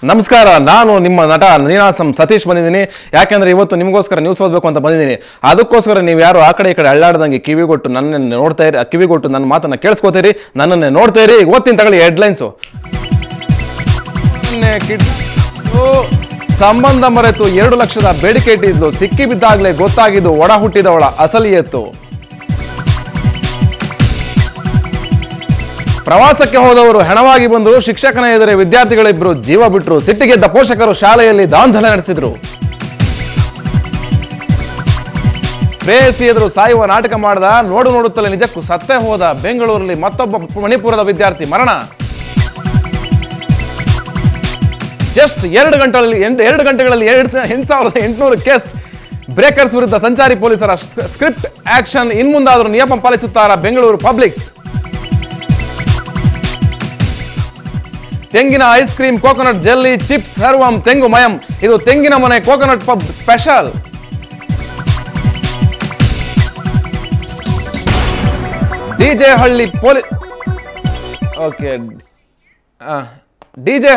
ನಮಸ್ಕಾರ, ನಾನು ನಿಮ್ಮ ನಟ ನೀನಾಸಂ ಸತೀಶ್ ಬಂದಿದ್ದೀನಿ. ಯಾಕೆಂದ್ರೆ ಇವತ್ತು ನಿಮಗೋಸ್ಕರ ನ್ಯೂಸ್ ಓದಬೇಕು ಅಂತ ಬಂದಿದ್ದೀನಿ. ಅದಕ್ಕೋಸ್ಕರ ನೀವು ಯಾರು ಆ ಕಡೆ ಈ ಕಡೆ ಅಳ್ಳಾಡ್ದಂಗೆ ಕಿವಿಗೊಟ್ಟು ನನ್ನನ್ನು ನೋಡ್ತಾ ಇರಿ, ಕಿವಿಗೊಟ್ಟು ನನ್ನ ಮಾತನ್ನ ಕೇಳಿಸ್ಕೋತೀರಿ, ನನ್ನನ್ನೇ ನೋಡ್ತಾ ಇರಿ. ಓದ್ತೀನಿ ತಗೊಳ್ಳಿ ಹೆಡ್ಲೈನ್ಸು. ಸಂಬಂಧ ಮರೆತು 2 ಲಕ್ಷದ ಬೇಡಿಕೆ ಇಟ್ಟಿದ್ದು, ಸಿಕ್ಕಿ ಬಿದ್ದಾಗಲೇ ಗೊತ್ತಾಗಿದ್ದು ಒಡ ಹುಟ್ಟಿದವಳ ಅಸಲಿಯತ್ತು. ಪ್ರವಾಸಕ್ಕೆ ಹೋದವರು ಹೆಣವಾಗಿ ಬಂದರು, ಶಿಕ್ಷಕನ ಎದುರೇ ವಿದ್ಯಾರ್ಥಿಗಳಿಬ್ಬರು ಜೀವ ಬಿಟ್ಟರು. ಸಿಟ್ಟಿಗೆದ್ದ ಪೋಷಕರು ಶಾಲೆಯಲ್ಲಿ ದಾಂಧಲೆ ನಡೆಸಿದ್ರು. ಪ್ರೇಯಸಿ ಎದುರು ಸಾಯುವ ನಾಟಕ ಮಾಡಿದ, ನೋಡುತ್ತಲೇ ನಿಜಕ್ಕೂ ಸತ್ತೇ ಹೋದ. ಬೆಂಗಳೂರಲ್ಲಿ ಮತ್ತೊಬ್ಬ ಮಣಿಪುರದ ವಿದ್ಯಾರ್ಥಿ ಮರಣ. ಜಸ್ಟ್ 2 ಗಂಟೆಗಳಲ್ಲಿ 8,800 ಕೇಸ್. ಬ್ರೇಕರ್ಸ್ ವಿರುದ್ಧ ಸಂಚಾರಿ ಪೊಲೀಸರ ಸ್ಕ್ರಿಪ್ಟ್ ಆಕ್ಷನ್. ಇನ್ಮುಂದಾದರೂ ನಿಯಮ ಪಾಲಿಸುತ್ತಾರ ಬೆಂಗಳೂರು ಪಬ್ಲಿಕ್ಸ್. ತೆಂಗಿನ ice cream, coconut jelly, chips ಸರ್ವಂ ತೆಂಗು ಮಯಂ. ಇದು ತೆಂಗಿನ ಮನೆ coconut pub special. DJ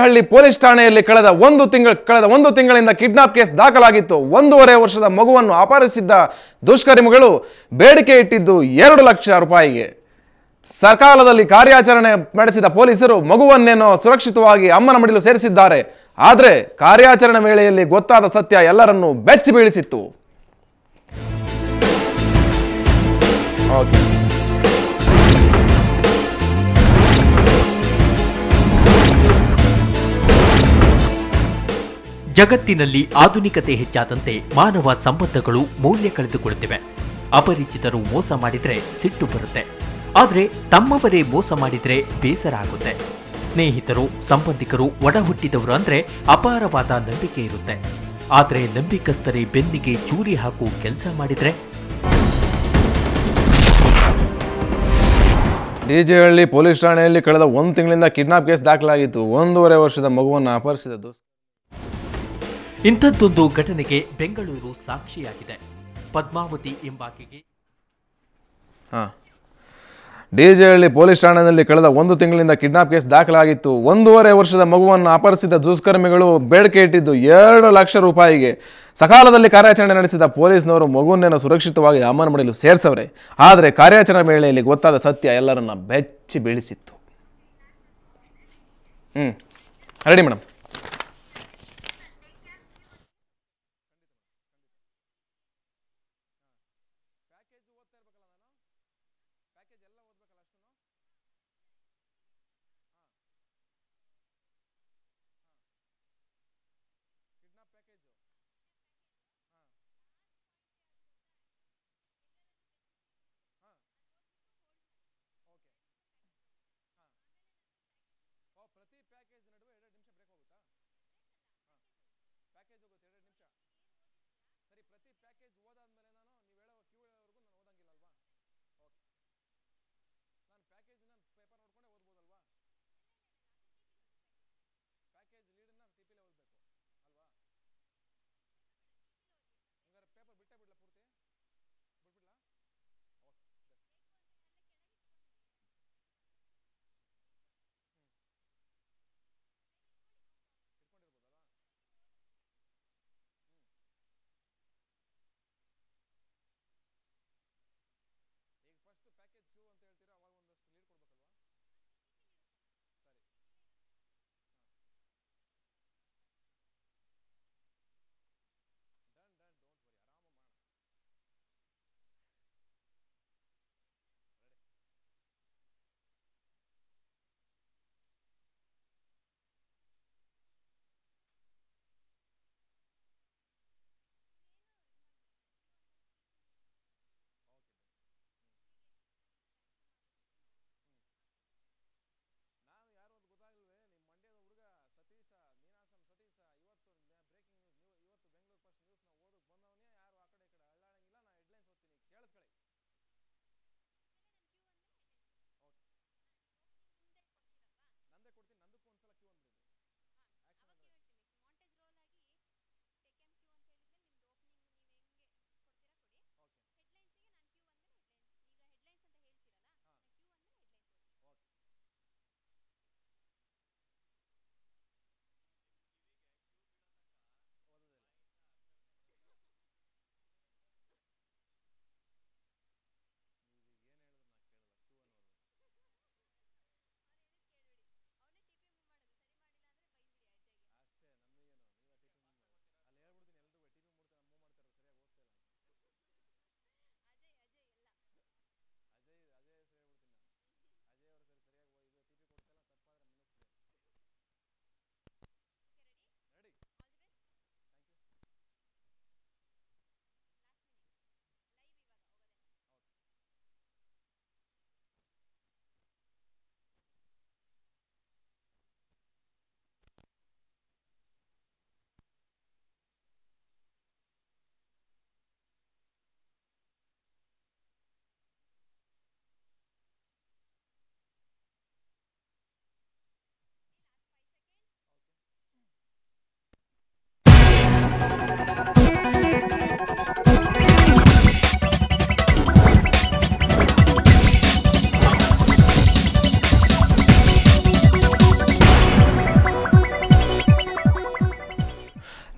Halli police ಠಾಣೆಯಲ್ಲಿ ಕಳೆದ ಒಂದು ತಿಂಗಳಿಂದ ಕಿಡ್ನಾಪ್ ಕೇಸ್ ದಾಖಲಾಗಿತ್ತು. 1.5 ವರ್ಷದ ಮಗುವನ್ನು ಅಪಹರಿಸಿದ್ದ ದುಷ್ಕರ್ಮಿಗಳು ಬೇಡಿಕೆ ಇಟ್ಟಿದ್ದು 2 ಲಕ್ಷ ರೂಪಾಯಿಗೆ. ಸಕಾಲದಲ್ಲಿ ಕಾರ್ಯಾಚರಣೆ ನಡೆಸಿದ ಪೊಲೀಸರು ಮಗುವನ್ನೇನೋ ಸುರಕ್ಷಿತವಾಗಿ ಅಮ್ಮನ ಮಡಿಲು ಸೇರಿಸಿದ್ದಾರೆ. ಆದರೆ ಕಾರ್ಯಾಚರಣೆ ವೇಳೆಯಲ್ಲಿ ಗೊತ್ತಾದ ಸತ್ಯ ಎಲ್ಲರನ್ನೂ ಬೆಚ್ಚಿ ಬೀಳಿಸಿತ್ತು. ಜಗತ್ತಿನಲ್ಲಿ ಆಧುನಿಕತೆ ಹೆಚ್ಚಾದಂತೆ ಮಾನವ ಸಂಬಂಧಗಳು ಮೌಲ್ಯ ಕಳೆದುಕೊಳ್ಳುತ್ತಿವೆ. ಅಪರಿಚಿತರು ಮೋಸ ಮಾಡಿದ್ರೆ ಸಿಟ್ಟು ಬರುತ್ತೆ, ಆದರೆ ತಮ್ಮವರೇ ಮೋಸ ಮಾಡಿದ್ರೆ ಬೇಸರ ಆಗುತ್ತೆ. ಸ್ನೇಹಿತರು, ಸಂಬಂಧಿಕರು, ಒಡ ಹುಟ್ಟಿದವರು ಅಂದ್ರೆ ಅಪಾರವಾದ ನಂಬಿಕೆ ಇರುತ್ತೆ. ಆದರೆ ನಂಬಿಕಸ್ಥರೇ ಬೆನ್ನಿಗೆ ಚೂರಿ ಹಾಕು ಕೆಲಸ ಮಾಡಿದ್ರೆ. ಡಿಜೆಹಳ್ಳಿ ಪೊಲೀಸ್ ಠಾಣೆಯಲ್ಲಿ ಕಳೆದ 1 ತಿಂಗಳಿಂದ ಕಿಡ್ನಾಪ್ ಕೇಸ್ ದಾಖಲಾಗಿತ್ತು. 1.5 ವರ್ಷದ ಮಗುವನ್ನು ಅಪಹರಿಸಿದ ಇಂಥದ್ದೊಂದು ಘಟನೆಗೆ ಬೆಂಗಳೂರು ಸಾಕ್ಷಿಯಾಗಿದೆ. ಪದ್ಮಾವತಿ ಎಂಬಾಕೆಗೆ ಡಿಜೆಹಳ್ಳಿ ಪೊಲೀಸ್ ಠಾಣೆಯಲ್ಲಿ ಕಳೆದ 1 ತಿಂಗಳಿಂದ ಕಿಡ್ನಾಪ್ ಕೇಸ್ ದಾಖಲಾಗಿತ್ತು. 1.5 ವರ್ಷದ ಮಗುವನ್ನು ಅಪಹರಿಸಿದ ದುಷ್ಕರ್ಮಿಗಳು ಬೇಡಿಕೆ ಇಟ್ಟಿದ್ದು 2 ಲಕ್ಷ ರೂಪಾಯಿಗೆ. ಸಕಾಲದಲ್ಲಿ ಕಾರ್ಯಾಚರಣೆ ನಡೆಸಿದ ಪೊಲೀಸ್ನವರು ಮಗುವನ್ನೇನೋ ಸುರಕ್ಷಿತವಾಗಿ ಅಮ್ಮನ ಮಡಿಲು ಸೇರಿಸವ್ರೆ. ಆದರೆ ಕಾರ್ಯಾಚರಣೆ ವೇಳೆಯಲ್ಲಿ ಗೊತ್ತಾದ ಸತ್ಯ ಎಲ್ಲರನ್ನ ಬೆಚ್ಚಿ ಬೀಳಿಸಿತ್ತು. Ready madam.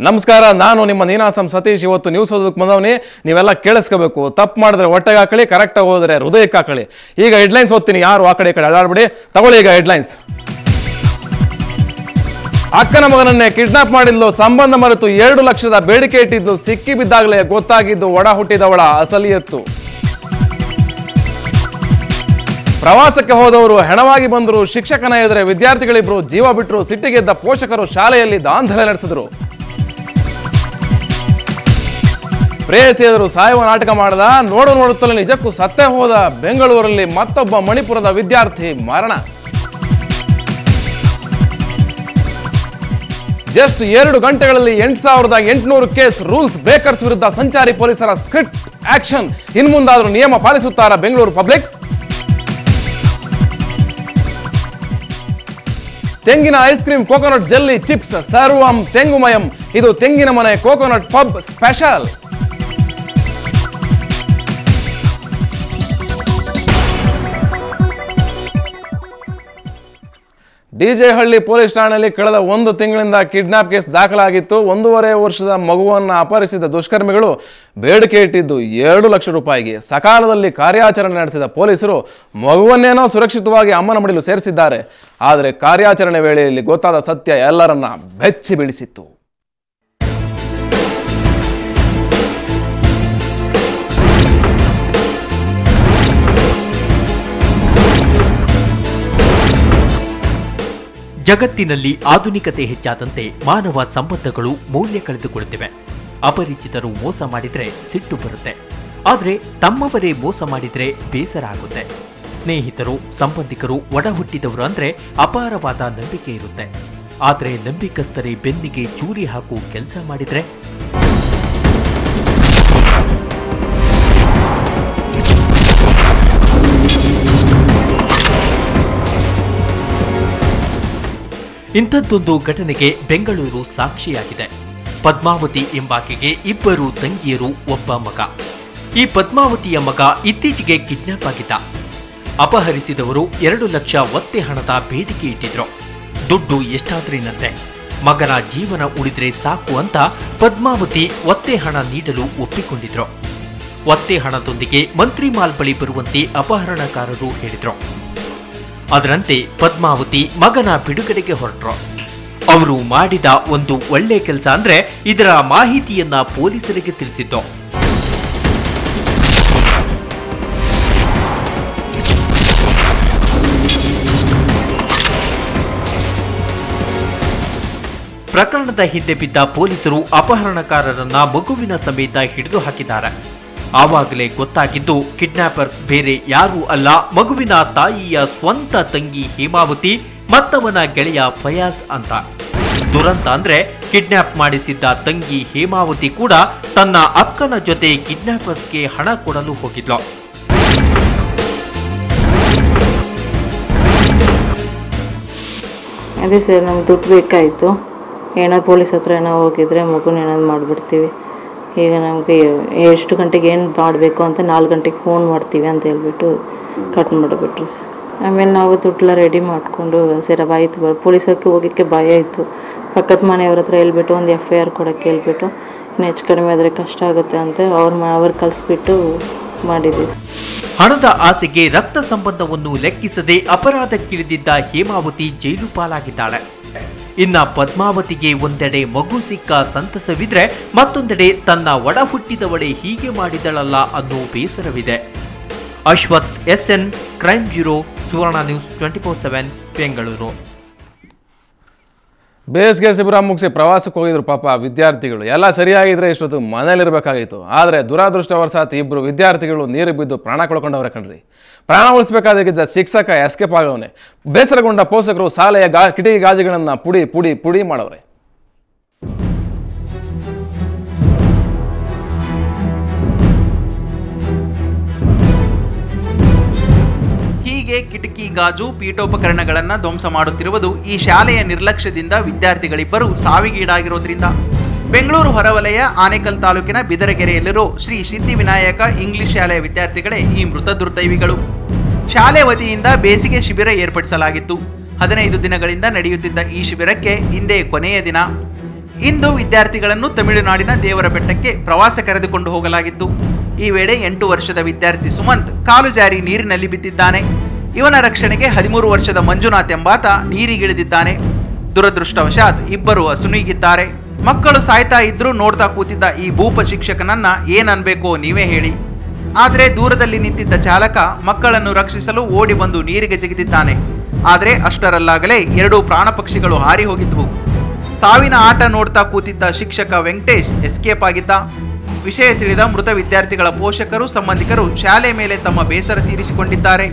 ನಮಸ್ಕಾರ, ನಾನು ನಿಮ್ಮ ನೀನಾಸಂ ಸತೀಶ್. ಇವತ್ತು ನ್ಯೂಸ್ ಓದೋದಕ್ಕೆ ಬಂದವನಿ. ನೀವೆಲ್ಲ ಕೇಳಿಸ್ಕೋಬೇಕು. ತಪ್ಪು ಮಾಡಿದ್ರೆ ಹೊಟ್ಟೆಗೆ ಹಾಕಳಿ, ಕರೆಕ್ಟಾಗಿ ಹೋದ್ರೆ ಹೃದಯಕ್ಕೆ ಹಾಕಳಿ. ಈಗ ಹೆಡ್ಲೈನ್ಸ್ ಓದ್ತೀನಿ, ಯಾರು ಆ ಕಡೆ ಈ ಕಡೆ ಅಡಾಡ್ಬಿಡಿ. ತಗೊಳ್ಳಿ ಈಗ ಹೆಡ್ಲೈನ್ಸ್. ಅಕ್ಕನ ಮಗನನ್ನೇ ಕಿಡ್ನಾಪ್ ಮಾಡಿದ್ಲು, ಸಂಬಂಧ ಮರೆತು 2 ಲಕ್ಷದ ಬೇಡಿಕೆ ಇಟ್ಟಿದ್ದು, ಸಿಕ್ಕಿ ಬಿದ್ದಾಗಲೇ ಗೊತ್ತಾಗಿದ್ದು ಒಡ ಹುಟ್ಟಿದವಳ ಅಸಲಿಯತ್ತು. ಪ್ರವಾಸಕ್ಕೆ ಹೋದವರು ಹೆಣವಾಗಿ ಬಂದರು, ಶಿಕ್ಷಕನ ಎದುರೇ ವಿದ್ಯಾರ್ಥಿಗಳಿಬ್ರು ಜೀವ ಬಿಟ್ಟರು, ಸಿಟ್ಟಿಗೆದ್ದ ಪೋಷಕರು ಶಾಲೆಯಲ್ಲಿ ದಾಂಧಲೆ ನಡೆಸಿದ್ರು. ಪ್ರೇಯಸಿ ಎದುರು ಸಾಯುವ ನಾಟಕ ಮಾಡಿದ, ನೋಡುತ್ತಲೇ ನಿಜಕ್ಕೂ ಸತ್ತೇ ಹೋದ. ಬೆಂಗಳೂರಲ್ಲಿ ಮತ್ತೊಬ್ಬ ಮಣಿಪುರದ ವಿದ್ಯಾರ್ಥಿ ಮರಣ. ಜಸ್ಟ್ 2 ಗಂಟೆಗಳಲ್ಲಿ 8,800 ಕೇಸ್. ರೂಲ್ಸ್ ಬ್ರೇಕರ್ಸ್ ವಿರುದ್ಧ ಸಂಚಾರಿ ಪೊಲೀಸರ ಸ್ಟ್ರಿಕ್ಟ್ ಆಕ್ಷನ್. ಇನ್ಮುಂದಾದರೂ ನಿಯಮ ಪಾಲಿಸುತ್ತಾರಾ ಬೆಂಗಳೂರು ಪಬ್ಲಿಕ್ಸ್? ತೆಂಗಿನ ice cream, coconut jelly, chips, ಸರ್ವಂ ತೆಂಗುಮಯಂ. ಇದು ತೆಂಗಿನ ಮನೆ coconut pub special. DJ Halli police ಠಾಣೆಯಲ್ಲಿ ಕಳೆದ 1 ತಿಂಗಳಿಂದ ಕಿಡ್ನಾಪ್ ಕೇಸ್ ದಾಖಲಾಗಿತ್ತು. 1.5 ವರ್ಷದ ಮಗುವನ್ನು ಅಪಹರಿಸಿದ ದುಷ್ಕರ್ಮಿಗಳು ಬೇಡಿಕೆ ಇಟ್ಟಿದ್ದು 2 ಲಕ್ಷ ರೂಪಾಯಿಗೆ. ಸಕಾಲದಲ್ಲಿ ಕಾರ್ಯಾಚರಣೆ ನಡೆಸಿದ ಪೊಲೀಸರು ಮಗುವನ್ನೇನೋ ಸುರಕ್ಷಿತವಾಗಿ ಅಮ್ಮನ ಮಡಿಲು ಸೇರಿಸಿದ್ದಾರೆ. ಆದರೆ ಕಾರ್ಯಾಚರಣೆ ವೇಳೆಯಲ್ಲಿ ಗೊತ್ತಾದ ಸತ್ಯ ಎಲ್ಲರನ್ನ ಬೆಚ್ಚಿ ಬೀಳಿಸಿತ್ತು. ಜಗತ್ತಿನಲ್ಲಿ ಆಧುನಿಕತೆ ಹೆಚ್ಚಾದಂತೆ ಮಾನವ ಸಂಬಂಧಗಳು ಮೌಲ್ಯ ಕಳೆದುಕೊಳ್ಳುತ್ತಿವೆ. ಅಪರಿಚಿತರು ಮೋಸ ಮಾಡಿದ್ರೆ ಸಿಟ್ಟು ಬರುತ್ತೆ, ಆದರೆ ತಮ್ಮವರೇ ಮೋಸ ಮಾಡಿದ್ರೆ ಬೇಸರ ಆಗುತ್ತೆ. ಸ್ನೇಹಿತರು, ಸಂಬಂಧಿಕರು, ಒಡ ಹುಟ್ಟಿದವರು ಅಂದ್ರೆ ಅಪಾರವಾದ ನಂಬಿಕೆ ಇರುತ್ತೆ. ಆದರೆ ನಂಬಿಕಸ್ಥರೇ ಬೆನ್ನಿಗೆ ಚೂರಿ ಹಾಕು ಕೆಲಸ ಮಾಡಿದ್ರೆ ಇಂಥದ್ದೊಂದು ಘಟನೆಗೆ ಬೆಂಗಳೂರು ಸಾಕ್ಷಿಯಾಗಿದೆ. ಪದ್ಮಾವತಿ ಎಂಬಾಕೆಗೆ 2 ತಂಗಿಯರು, ಒಬ್ಬ ಮಗ. ಈ ಪದ್ಮಾವತಿಯ ಮಗ ಇತ್ತೀಚೆಗೆ ಕಿಡ್ನಾಪ್ ಆಗಿದ್ದ. ಅಪಹರಿಸಿದವರು 2 ಲಕ್ಷ ಒತ್ತೆ ಹಣದ ಬೇಡಿಕೆ ಇಟ್ಟಿದ್ರು. ದುಡ್ಡು ಎಷ್ಟಾದ್ರೇನಂತೆ, ಮಗನ ಜೀವನ ಉಳಿದ್ರೆ ಸಾಕು ಅಂತ ಪದ್ಮಾವತಿ ಒತ್ತೆ ಹಣ ನೀಡಲು ಒಪ್ಪಿಕೊಂಡಿದ್ರು. ಒತ್ತೆ ಹಣದೊಂದಿಗೆ ಮಂತ್ರಿ ಮಾಲ್ ಬಳಿ ಬರುವಂತೆ ಅಪಹರಣಕಾರರು ಹೇಳಿದ್ರು. ಅದರಂತೆ ಪದ್ಮಾವತಿ ಮಗನ ಬಿಡುಗಡೆಗೆ ಹೊರಟರು. ಅವರು ಮಾಡಿದ ಒಂದು ಒಳ್ಳೆ ಕೆಲಸ ಅಂದ್ರೆ ಇದರ ಮಾಹಿತಿಯನ್ನ ಪೊಲೀಸರಿಗೆ ತಿಳಿಸಿದ್ದು. ಪ್ರಕರಣದ ಹಿಂದೆ ಬಿದ್ದ ಪೊಲೀಸರು ಅಪಹರಣಕಾರರನ್ನ ಮಗುವಿನ ಸಮೇತ ಹಿಡಿದು ಹಾಕಿದ್ದಾರೆ. ಆವಾಗಲೇ ಗೊತ್ತಾಗಿದ್ದು ಕಿಡ್ನಾಪರ್ಸ್ ಬೇರೆ ಯಾರೂ ಅಲ್ಲ, ಮಗುವಿನ ತಾಯಿಯ ಸ್ವಂತ ತಂಗಿ ಹೇಮಾವತಿ ಮತ್ತವನ ಗೆಳೆಯ ಫಯಾಜ್ ಅಂತ. ದುರಂತ ಅಂದ್ರೆ ಕಿಡ್ನಾಪ್ ಮಾಡಿಸಿದ್ದ ತಂಗಿ ಹೇಮಾವತಿ ಕೂಡ ತನ್ನ ಅಕ್ಕನ ಜೊತೆ ಕಿಡ್ನಾಪರ್ಸ್ಗೆ ಹಣ ಕೊಡಲು ಹೋಗಿದ್ಲು. ಅದೇ ಸರ್, ನಮ್ಗೆ ದುಡ್ಡು ಬೇಕಾಯಿತು. ಏನೋ ಪೊಲೀಸ್ ಹತ್ರ ಏನೋ ಹೋಗಿದ್ರೆ ಮಗುನ ಏನಾದ್ರು ಮಾಡಿಬಿಡ್ತೀವಿ. ಈಗ ನಮಗೆ ಎಷ್ಟು ಗಂಟೆಗೆ ಏನು ಮಾಡಬೇಕು ಅಂತ 4 ಗಂಟೆಗೆ ಫೋನ್ ಮಾಡ್ತೀವಿ ಅಂತ ಹೇಳ್ಬಿಟ್ಟು ಕಟ್ ಮಾಡಿಬಿಟ್ರು ಸರ್. ಆಮೇಲೆ ನಾವು ದುಡ್ಡೆಲ್ಲ ರೆಡಿ ಮಾಡಿಕೊಂಡು ಸರಿ ಆಯಿತು, ಪೊಲೀಸಕ್ಕೆ ಹೋಗೋಕ್ಕೆ ಭಯ ಇತ್ತು. ಪಕ್ಕದ ಮನೆಯವ್ರ ಹತ್ರ ಹೇಳ್ಬಿಟ್ಟು ಒಂದು FIR ಕೊಡೋಕ್ಕೆ ಹೇಳ್ಬಿಟ್ಟು ಇನ್ನು ಹೆಚ್ಚು ಕಡಿಮೆ ಆದರೆ ಕಷ್ಟ ಆಗುತ್ತೆ ಅಂತ ಅವ್ರು ಕಳಿಸ್ಬಿಟ್ಟು ಮಾಡಿದ್ವಿ. ಹಣದ ಆಸೆಗೆ ರಕ್ತ ಸಂಬಂಧವನ್ನು ಲೆಕ್ಕಿಸದೆ ಅಪರಾಧಕ್ಕಿಳಿದಿದ್ದ ಹೇಮಾವತಿ ಜೈಲು ಪಾಲಾಗಿದ್ದಾಳೆ. ಇನ್ನ ಪದ್ಮಾವತಿಗೆ ಒಂದೆಡೆ ಮಗು ಸಿಕ್ಕ ಸಂತಸವಿದ್ರೆ, ಮತ್ತೊಂದೆಡೆ ತನ್ನ ಒಡ ಹುಟ್ಟಿದವಳೆ ಹೀಗೆ ಮಾಡಿದಳಲ್ಲ ಅನ್ನೋ ಬೇಸರವಿದೆ. ಅಶ್ವಥ್, SN, ಕ್ರೈಮ್ ಬ್ಯೂರೋ, ಸುವರ್ಣ ನ್ಯೂಸ್ 24/7 ಬೆಂಗಳೂರು. ಬೇಸಿಗೆ ಶಿಬಿರ ಮುಗಿಸಿ ಪ್ರವಾಸಕ್ಕೆ ಹೋಗಿದ್ರು ಪಾಪ ವಿದ್ಯಾರ್ಥಿಗಳು. ಎಲ್ಲ ಸರಿಯಾಗಿದ್ರೆ ಇಷ್ಟೊತ್ತು ಮನೇಲಿರಬೇಕಾಗಿತ್ತು. ಆದರೆ ದುರಾದೃಷ್ಟವಶಾತ್ 2 ವಿದ್ಯಾರ್ಥಿಗಳು ನೀರು ಬಿದ್ದು ಪ್ರಾಣ ಕಳ್ಕೊಂಡವ್ರೆ ಕಣ್ರಿ. ಪ್ರಾಣ ಉಳಿಸಬೇಕಾಗಿದ್ದ ಶಿಕ್ಷಕ ಎಸ್ಕೇಪ್ ಆಗವನೆ. ಬೇಸರಗೊಂಡ ಪೋಷಕರು ಶಾಲೆಯ ಕಿಟಕಿ ಗಾಜುಗಳನ್ನು ಪುಡಿ ಪುಡಿ ಪುಡಿ ಮಾಡವ್ರೆ. ಹೀಗೆ ಕಿಟಕಿ ಗಾಜು ಪೀಠೋಪಕರಣಗಳನ್ನು ಧ್ವಂಸ ಮಾಡುತ್ತಿರುವುದು ಈ ಶಾಲೆಯ ನಿರ್ಲಕ್ಷ್ಯದಿಂದ ವಿದ್ಯಾರ್ಥಿಗಳಿಬ್ಬರು ಸಾವಿಗೀಡಾಗಿರೋದ್ರಿಂದ. ಬೆಂಗಳೂರು ಹೊರವಲಯ ಆನೇಕಲ್ ತಾಲೂಕಿನ ಬಿದರಗೆರೆಯಲ್ಲಿರೋ ಶ್ರೀ ಸಿದ್ಧಿವಿನಾಯಕ ಇಂಗ್ಲಿಷ್ ಶಾಲೆಯ ವಿದ್ಯಾರ್ಥಿಗಳೇ ಈ ಮೃತ ದುರ್ದೈವಿಗಳು. ಶಾಲೆ ವತಿಯಿಂದ ಬೇಸಿಗೆ ಶಿಬಿರ ಏರ್ಪಡಿಸಲಾಗಿತ್ತು. 15 ದಿನಗಳಿಂದ ನಡೆಯುತ್ತಿದ್ದ ಈ ಶಿಬಿರಕ್ಕೆ ಇಂದೇ ಕೊನೆಯ ದಿನ. ಇಂದು ವಿದ್ಯಾರ್ಥಿಗಳನ್ನು ತಮಿಳುನಾಡಿನ ದೇವರ ಬೆಟ್ಟಕ್ಕೆ ಪ್ರವಾಸ ಕರೆದುಕೊಂಡು ಹೋಗಲಾಗಿತ್ತು. ಈ ವೇಳೆ 8 ವರ್ಷದ ವಿದ್ಯಾರ್ಥಿ ಸುಮಂತ್ ಕಾಲು ಜಾರಿ ನೀರಿನಲ್ಲಿ ಬಿದ್ದಿದ್ದಾನೆ. ಇವನ ರಕ್ಷಣೆಗೆ 13 ವರ್ಷದ ಮಂಜುನಾಥ್ ಎಂಬಾತ ನೀರಿಗಿಳಿದಿದ್ದಾನೆ. ದುರದೃಷ್ಟವಶಾತ್ ಇಬ್ಬರು ಅಸುನೀಗಿದ್ದಾರೆ. ಮಕ್ಕಳು ಸಾಯ್ತಾ ಇದ್ರೂ ನೋಡ್ತಾ ಕೂತಿದ್ದ ಈ ಭೂಪ ಶಿಕ್ಷಕನನ್ನ ಏನನ್ಬೇಕೋ ನೀವೇ ಹೇಳಿ. ಆದರೆ ದೂರದಲ್ಲಿ ನಿಂತಿದ್ದ ಚಾಲಕ ಮಕ್ಕಳನ್ನು ರಕ್ಷಿಸಲು ಓಡಿ ಬಂದು ನೀರಿಗೆ ಜಿಗಿದಿದ್ದಾನೆ. ಆದರೆ ಅಷ್ಟರಲ್ಲಾಗಲೇ 2 ಪ್ರಾಣ ಪಕ್ಷಿಗಳು ಹಾರಿ ಹೋಗಿದ್ವು. ಸಾವಿನ ಆಟ ನೋಡ್ತಾ ಕೂತಿದ್ದ ಶಿಕ್ಷಕ ವೆಂಕಟೇಶ್ ಎಸ್ಕೇಪ್ ಆಗಿದ್ದ. ವಿಷಯ ತಿಳಿದ ಮೃತ ವಿದ್ಯಾರ್ಥಿಗಳ ಪೋಷಕರು ಸಂಬಂಧಿಕರು ಶಾಲೆ ಮೇಲೆ ತಮ್ಮ ಬೇಸರ ತೀರಿಸಿಕೊಂಡಿದ್ದಾರೆ.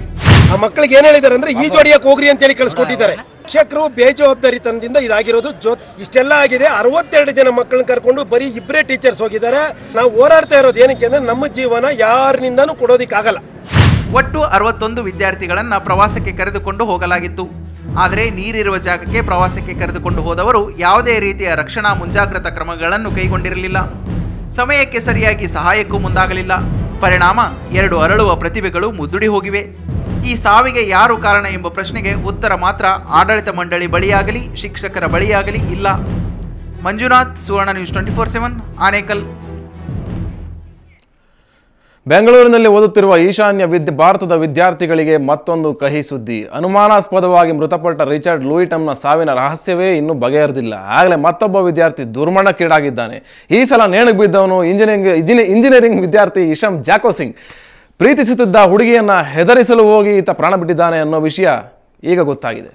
ಆ ಮಕ್ಕಳಿಗೆ ಏನ್ ಹೇಳಿದಾರೆ ಅಂದ್ರೆ ಈಜೋಡಿಯಕ್ಕೆ ಹೋಗ್ರಿ ಅಂತ ಹೇಳಿ ಕಳಿಸ್ಕೊಟ್ಟಿದ್ದಾರೆ. ಶಿಕ್ಷಕರು ಬೇಜವಾಬ್ದಾರಿತನದಿಂದ ಇದಾಗಿರೋದು. ಇಷ್ಟೆಲ್ಲ ಆಗಿದೆ. 62 ಜನ ಮಕ್ಕಳನ್ನ ಕರ್ಕೊಂಡು ಬರೀ 2 ಟೀಚರ್ಸ್ ಹೋಗಿದ್ದಾರೆ. ನಾವು ಹೋರಾಡ್ತಾ ಇರೋದು ಏನಕ್ಕೆ ಅಂದ್ರೆ ನಮ್ಮ ಜೀವನ ಯಾರಿನಿಂದನೂ ಕೊಡೋದಿಕ್ಕಾಗಲ್ಲ. ಒಟ್ಟು 61 ವಿದ್ಯಾರ್ಥಿಗಳನ್ನ ಪ್ರವಾಸಕ್ಕೆ ಕರೆದುಕೊಂಡು ಹೋಗಲಾಗಿತ್ತು. ಆದರೆ ನೀರಿರುವ ಜಾಗಕ್ಕೆ ಪ್ರವಾಸಕ್ಕೆ ಕರೆದುಕೊಂಡು ಹೋದವರು ಯಾವುದೇ ರೀತಿಯ ರಕ್ಷಣಾ ಮುಂಜಾಗ್ರತಾ ಕ್ರಮಗಳನ್ನು ಕೈಗೊಂಡಿರಲಿಲ್ಲ. ಸಮಯಕ್ಕೆ ಸರಿಯಾಗಿ ಸಹಾಯಕ್ಕೂ ಮುಂದಾಗಲಿಲ್ಲ. ಪರಿಣಾಮ 2 ಅರಳುವ ಪ್ರತಿಭೆಗಳು ಮುದ್ದುಡಿ ಹೋಗಿವೆ. ಈ ಸಾವಿಗೆ ಯಾರು ಕಾರಣ ಎಂಬ ಪ್ರಶ್ನೆಗೆ ಉತ್ತರ ಮಾತ್ರ ಆಡಳಿತ ಮಂಡಳಿ ಬಳಿಯಾಗಲಿ ಶಿಕ್ಷಕರ ಬಳಿಯಾಗಲಿ ಇಲ್ಲ. ಮಂಜುನಾಥ್, ಸುವರ್ಣ ನ್ಯೂಸ್ 24/7, ಆನೇಕಲ್. ಬೆಂಗಳೂರಿನಲ್ಲಿ ಓದುತ್ತಿರುವ ಈಶಾನ್ಯ ಭಾರತದ ವಿದ್ಯಾರ್ಥಿಗಳಿಗೆ ಮತ್ತೊಂದು ಕಹಿ ಸುದ್ದಿ. ಅನುಮಾನಾಸ್ಪದವಾಗಿ ಮೃತಪಟ್ಟ ರಿಚರ್ಡ್ ಲೂಯಿಟಮ್ನ ಸಾವಿನ ರಹಸ್ಯವೇ ಇನ್ನೂ ಬಗೆಹರಿದಿಲ್ಲ. ಆಗಲೇ ಮತ್ತೊಬ್ಬ ವಿದ್ಯಾರ್ಥಿ ದುರ್ಮರಣಕ್ಕೀಡಾಗಿದ್ದಾನೆ. ಈ ಸಲ ನೇಣಿಗೆ ಬಿದ್ದವನು ಇಂಜಿನಿಯರಿಂಗ್ ವಿದ್ಯಾರ್ಥಿ ಹಿಶಾಮ್ ಜಾಕೋ ಸಿಂಗ್. ಪ್ರೀತಿಸುತ್ತಿದ್ದ ಹುಡುಗಿಯನ್ನ ಹೆದರಿಸಲು ಹೋಗಿ ಈತ ಪ್ರಾಣ ಬಿಟ್ಟಿದ್ದಾನೆ ಅನ್ನೋ ವಿಷಯ ಈಗ ಗೊತ್ತಾಗಿದೆ.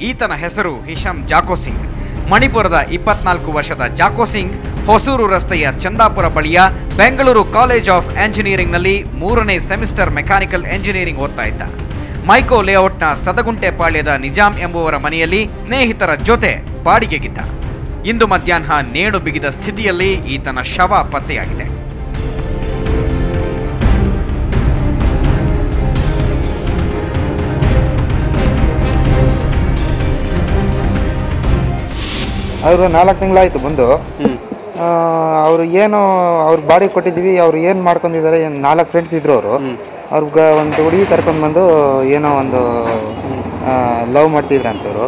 ಈತನ ಹೆಸರು ಹಿಶಾಮ್ ಜಾಕೋ ಸಿಂಗ್. ಮಣಿಪುರದ 24 ವರ್ಷದ ಜಾಕೋ ಸಿಂಗ್ ಹೊಸೂರು ರಸ್ತೆಯ ಚಂದಾಪುರ ಬಳಿಯ ಬೆಂಗಳೂರು ಕಾಲೇಜ್ ಆಫ್ ಎಂಜಿನಿಯರಿಂಗ್ನಲ್ಲಿ 3ನೇ ಸೆಮಿಸ್ಟರ್ ಮೆಕ್ಯಾನಿಕಲ್ ಎಂಜಿನಿಯರಿಂಗ್ ಓದ್ತಾ ಇದ್ದ. ಮೈಕೋ ಲೇಔಟ್ನ ಸದಗುಂಟೆಪಾಳ್ಯದ ನಿಜಾಮ್ ಎಂಬುವರ ಮನೆಯಲ್ಲಿ ಸ್ನೇಹಿತರ ಜೊತೆ ಬಾಡಿಗೆಗಿದ್ದ. ಇಂದು ಮಧ್ಯಾಹ್ನ ನೇಣು ಬಿಗಿದ ಸ್ಥಿತಿಯಲ್ಲಿ ಈತನ ಶವ ಪತ್ತೆಯಾಗಿದೆ. ಅವರು 4 ತಿಂಗಳಾಯಿತು ಬಂದು. ಅವರು ಏನು ಅವ್ರ ಬಾಡಿ ಕೊಟ್ಟಿದ್ದೀವಿ. ಅವ್ರು ಏನು ಮಾಡ್ಕೊಂಡಿದ್ದಾರೆ, 4 ಫ್ರೆಂಡ್ಸ್ ಇದ್ರು. ಅವ್ರಿಗೆ ಒಂದು ಹುಡುಗಿ ಕರ್ಕೊಂಡು ಬಂದು ಏನೋ ಒಂದು ಲವ್ ಮಾಡ್ತಿದ್ರಂತವ್ರು.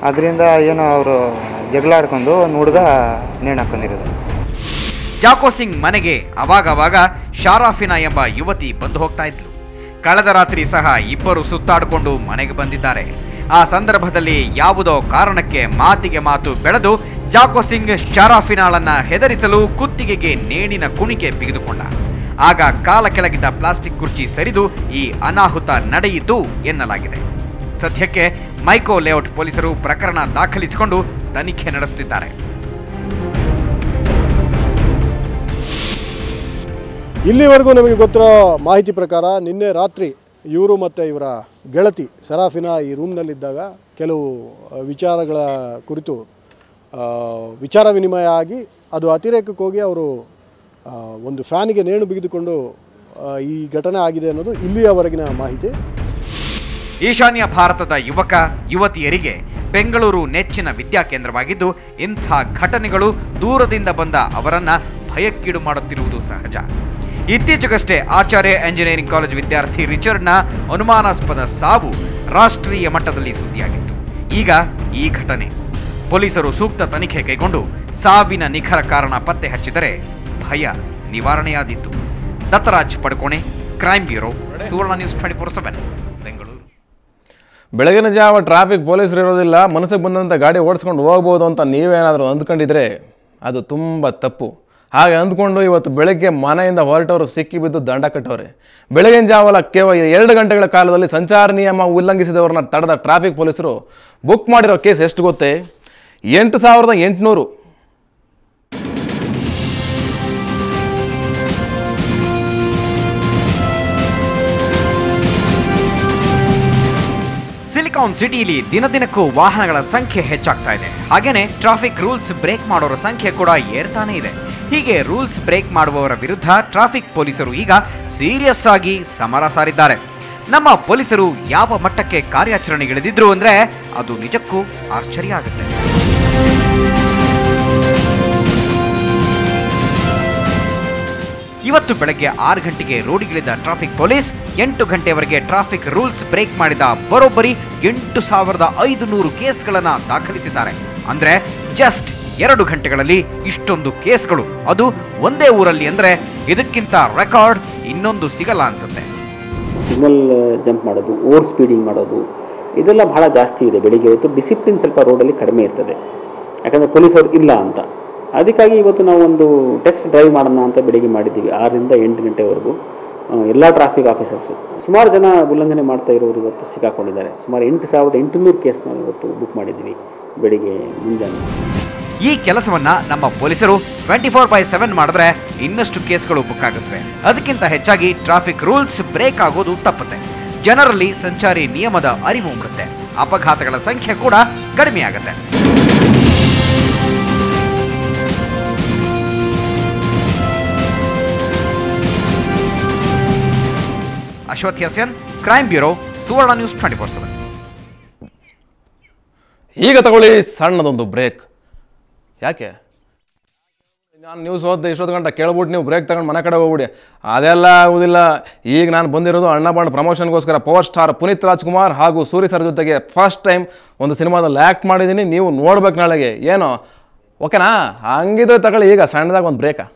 ಅದರಿಂದ ಏನೋ ಅವರು ಜಗಳ ಆಡ್ಕೊಂಡು ಒಂದು ಹುಡುಗ ನೇಣು ಹಾಕೊಂಡಿರೋದು. ಜಾಕೋ ಸಿಂಗ್ ಮನೆಗೆ ಅವಾಗವಾಗ ಶಾರಾಫಿನಾ ಎಂಬ ಯುವತಿ ಬಂದು ಹೋಗ್ತಾ ಇದ್ಲು. ಕಳೆದ ರಾತ್ರಿ ಸಹ ಇಬ್ಬರು ಸುತ್ತಾಡಿಕೊಂಡು ಮನೆಗೆ ಬಂದಿದ್ದಾರೆ. ಆ ಸಂದರ್ಭದಲ್ಲಿ ಯಾವುದೋ ಕಾರಣಕ್ಕೆ ಮಾತಿಗೆ ಮಾತು ಬೆಳೆದು ಜಾಕೋ ಸಿಂಗ್ ಶಾರಾಫಿನಾಳನ್ನ ಹೆದರಿಸಲು ಕುತ್ತಿಗೆಗೆ ನೇಣಿನ ಕುಣಿಕೆ ಬಿಗಿದುಕೊಂಡ. ಆಗ ಕಾಲ ಕೆಳಗಿದ್ದ ಪ್ಲಾಸ್ಟಿಕ್ ಕುರ್ಚಿ ಸರಿದು ಈ ಅನಾಹುತ ನಡೆಯಿತು ಎನ್ನಲಾಗಿದೆ. ಸದ್ಯಕ್ಕೆ ಮೈಕೋ ಲೇಔಟ್ ಪೊಲೀಸರು ಪ್ರಕರಣ ದಾಖಲಿಸಿಕೊಂಡು ತನಿಖೆ ನಡೆಸುತ್ತಿದ್ದಾರೆ. ಇಲ್ಲಿವರೆಗೂ ನಮಗೆ ಗೊತ್ತಿರೋ ಮಾಹಿತಿ ಪ್ರಕಾರ ನಿನ್ನೆ ರಾತ್ರಿ ಇವರು ಮತ್ತು ಇವರ ಗೆಳತಿ ಸರಾಫಿನಾ ಈ ರೂಮ್ನಲ್ಲಿದ್ದಾಗ ಕೆಲವು ವಿಚಾರಗಳ ಕುರಿತು ವಿಚಾರ ವಿನಿಮಯ ಆಗಿ ಅದು ಅತಿರೇಕಕ್ಕೆ ಹೋಗಿ ಅವರು ಒಂದು ಫ್ಯಾನಿಗೆ ನೇಣು ಬಿಗಿದುಕೊಂಡು ಈ ಘಟನೆ ಆಗಿದೆ ಅನ್ನೋದು ಇಲ್ಲಿಯವರೆಗಿನ ಮಾಹಿತಿ. ಈಶಾನ್ಯ ಭಾರತದ ಯುವಕ ಯುವತಿಯರಿಗೆ ಬೆಂಗಳೂರು ನೆಚ್ಚಿನ ವಿದ್ಯಾಕೇಂದ್ರವಾಗಿದ್ದು ಇಂಥ ಘಟನೆಗಳು ದೂರದಿಂದ ಬಂದ ಅವರನ್ನ ಭಯಕ್ಕೀಡು ಮಾಡುತ್ತಿರುವುದು ಸಹಜ. ಇತ್ತೀಚೆಗಷ್ಟೇ ಆಚಾರ್ಯ ಎಂಜಿನಿಯರಿಂಗ್ ಕಾಲೇಜ್ ವಿದ್ಯಾರ್ಥಿ ರಿಚರ್ಡ್ನ ಅನುಮಾನಾಸ್ಪದ ಸಾವು ರಾಷ್ಟ್ರೀಯ ಮಟ್ಟದಲ್ಲಿ ಸುದ್ದಿಯಾಗಿತ್ತು. ಈಗ ಈ ಘಟನೆ. ಪೊಲೀಸರು ಸೂಕ್ತ ತನಿಖೆ ಕೈಗೊಂಡು ಸಾವಿನ ನಿಖರ ಕಾರಣ ಪತ್ತೆ ಹಚ್ಚಿದರೆ ಭಯ ನಿವಾರಣೆಯಾದೀತು. ದತ್ತರಾಜ್ ಪಡ್ಕೋಣೆ, ಕ್ರೈಮ್ ಬ್ಯೂರೋ, ಸುವರ್ಣ ನ್ಯೂಸ್ 24/7, ಬೆಂಗಳೂರು. ಬೆಳಗಿನ ಜಾವ ಟ್ರಾಫಿಕ್ ಪೊಲೀಸರು ಇರೋದಿಲ್ಲ, ಮನಸ್ಸಿಗೆ ಬಂದಂಥ ಗಾಡಿ ಓಡಿಸ್ಕೊಂಡು ಹೋಗ್ಬೋದು ಅಂತ ನೀವೇನಾದರೂ ಅಂದ್ಕೊಂಡಿದ್ರೆ ಅದು ತುಂಬ ತಪ್ಪು. ಹಾಗೆ ಅಂದ್ಕೊಂಡು ಇವತ್ತು ಬೆಳಗ್ಗೆ ಮನೆಯಿಂದ ಹೊರಟವರು ಸಿಕ್ಕಿಬಿದ್ದು ದಂಡ ಕಟ್ಟವ್ರೆ. ಬೆಳಗಿನ ಜಾವಲ ಕೇವಲ 2 ಗಂಟೆಗಳ ಕಾಲದಲ್ಲಿ ಸಂಚಾರ ನಿಯಮ ಉಲ್ಲಂಘಿಸಿದವರನ್ನ ತಡೆದ ಟ್ರಾಫಿಕ್ ಪೊಲೀಸರು ಬುಕ್ ಮಾಡಿರೋ ಕೇಸ್ ಎಷ್ಟು ಗೊತ್ತೇ? 8,800. ಸಿಲಿಕಾನ್ ಸಿಟಿಲಿ ದಿನದಿನಕ್ಕೂ ವಾಹನಗಳ ಸಂಖ್ಯೆ ಹೆಚ್ಚಾಗ್ತಾ ಇದೆ. ಹಾಗೇನೆ ಟ್ರಾಫಿಕ್ ರೂಲ್ಸ್ ಬ್ರೇಕ್ ಮಾಡೋರ ಸಂಖ್ಯೆ ಕೂಡ ಏರ್ತಾನೆ ಇದೆ. ಹೀಗೆ ರೂಲ್ಸ್ ಬ್ರೇಕ್ ಮಾಡುವವರ ವಿರುದ್ಧ ಟ್ರಾಫಿಕ್ ಪೊಲೀಸರು ಈಗ ಸೀರಿಯಸ್ ಆಗಿ ಸಮರ ಸಾರಿದ್ದಾರೆ. ನಮ್ಮ ಪೊಲೀಸರು ಯಾವ ಮಟ್ಟಕ್ಕೆ ಕಾರ್ಯಾಚರಣೆಗಿಳಿದಿದ್ರು ಅಂದ್ರೆ ಅದು ನಿಜಕ್ಕೂ ಆಶ್ಚರ್ಯ ಆಗುತ್ತೆ. ಇವತ್ತು ಬೆಳಗ್ಗೆ 6 ಗಂಟೆಗೆ ರೋಡಿಗಿಳಿದ ಟ್ರಾಫಿಕ್ ಪೊಲೀಸ್ 8 ಗಂಟೆವರೆಗೆ ಟ್ರಾಫಿಕ್ ರೂಲ್ಸ್ ಬ್ರೇಕ್ ಮಾಡಿದ ಬರೋಬ್ಬರಿ 8,500 ಕೇಸ್ಗಳನ್ನು ದಾಖಲಿಸಿದ್ದಾರೆ. ಅಂದ್ರೆ ಜಸ್ಟ್ 2 ಗಂಟೆಗಳಲ್ಲಿ ಇಷ್ಟೊಂದು ಕೇಸ್ಗಳು, ಅದು ಒಂದೇ ಊರಲ್ಲಿ. ಅಂದ್ರೆ ಇದಕ್ಕಿಂತ ರೆಕಾರ್ಡ್ ಇನ್ನೊಂದು ಸಿಗಲ್ಲ ಅನ್ಸುತ್ತೆ. ಸಿಗ್ನಲ್ ಜಂಪ್ ಮಾಡೋದು, ಓವರ್ ಸ್ಪೀಡಿಂಗ್ ಮಾಡೋದು, ಇದೆಲ್ಲ ಬಹಳ ಜಾಸ್ತಿ ಇದೆ. ಬೆಳಿಗ್ಗೆ ಹೊತ್ತು ಡಿಸಿಪ್ಲಿನ್ ಸ್ವಲ್ಪ ರೋಡಲ್ಲಿ ಕಡಿಮೆ ಇರ್ತದೆ, ಯಾಕಂದರೆ ಪೊಲೀಸರು ಇಲ್ಲ ಅಂತ. ಅದಕ್ಕಾಗಿ ಇವತ್ತು ನಾವು ಒಂದು ಟೆಸ್ಟ್ ಡ್ರೈವ್ ಮಾಡೋಣ ಅಂತ ಬೆಳಿಗ್ಗೆ ಮಾಡಿದ್ದೀವಿ. 6ರಿಂದ 8 ಗಂಟೆವರೆಗೂ ಎಲ್ಲ ಟ್ರಾಫಿಕ್ ಆಫೀಸರ್ಸು ಸುಮಾರು ಜನ ಉಲ್ಲಂಘನೆ ಮಾಡ್ತಾ ಇರೋರು ಇವತ್ತು ಸಿಕ್ಕಾಕೊಂಡಿದ್ದಾರೆ. ಸುಮಾರು 8,800 ಕೇಸ್ ನಾವು ಇವತ್ತು ಬುಕ್ ಮಾಡಿದ್ದೀವಿ ಬೆಳಿಗ್ಗೆ ಮುಂಜಾನೆ. ಈ ಕೆಲಸವನ್ನ ನಮ್ಮ ಪೊಲೀಸರು 24/7 ಮಾಡಿದ್ರೆ ಇನ್ನಷ್ಟು ಕೇಸ್ಗಳು ಬುಕ್ ಆಗುತ್ತವೆ. ಅದಕ್ಕಿಂತ ಹೆಚ್ಚಾಗಿ ಟ್ರಾಫಿಕ್ ರೂಲ್ಸ್ ಬ್ರೇಕ್ ಆಗೋದು ತಪ್ಪುತ್ತೆ. ಜನರಲ್ಲಿ ಸಂಚಾರಿ ನಿಯಮದ ಅರಿವು ಮೂಡುತ್ತೆ. ಅಪಘಾತಗಳ ಸಂಖ್ಯೆ ಕೂಡ ಕಡಿಮೆ ಆಗುತ್ತೆ. ಅಶ್ವಥ್ ಹಸನ್, ಕ್ರೈಮ್ ಬ್ಯೂರೋ, ಸುವರ್ಣ ನ್ಯೂಸ್ 24/7. ಈಗ ತಗೊಳ್ಳಿ ಸಣ್ಣದೊಂದು ಬ್ರೇಕ್. ಯಾಕೆ ನಾನು ನ್ಯೂಸ್ ಓದ್ದೆ ಇಷ್ಟೊತ್ತು ಗಂಟೆ ಕೇಳ್ಬಿಟ್ಟು ನೀವು ಬ್ರೇಕ್ ತಗೊಂಡು ಮನೆ ಕಡೆ ಹೋಗ್ಬಿಡಿ, ಅದೆಲ್ಲ ಆಗುವುದಿಲ್ಲ. ಈಗ ನಾನು ಬಂದಿರೋದು ಅಣ್ಣ ಬಾಂಡ್ ಪ್ರಮೋಷನ್ಗೋಸ್ಕರ. ಪವರ್ ಸ್ಟಾರ್ ಪುನೀತ್ ರಾಜ್ಕುಮಾರ್ ಹಾಗೂ ಸೂರಿ ಸರ್ ಜೊತೆಗೆ ಫಸ್ಟ್ ಟೈಮ್ ಒಂದು ಸಿನಿಮಾದಲ್ಲಿ ಆ್ಯಕ್ಟ್ ಮಾಡಿದ್ದೀನಿ. ನೀವು ನೋಡ್ಬೇಕು ನಾಳೆಗೆ. ಏನೋ ಓಕೆನಾ? ಹಂಗಿದ್ರೆ ತಗೊಳ್ಳಿ ಈಗ ಸಣ್ಣದಾಗ ಒಂದು ಬ್ರೇಕಾ.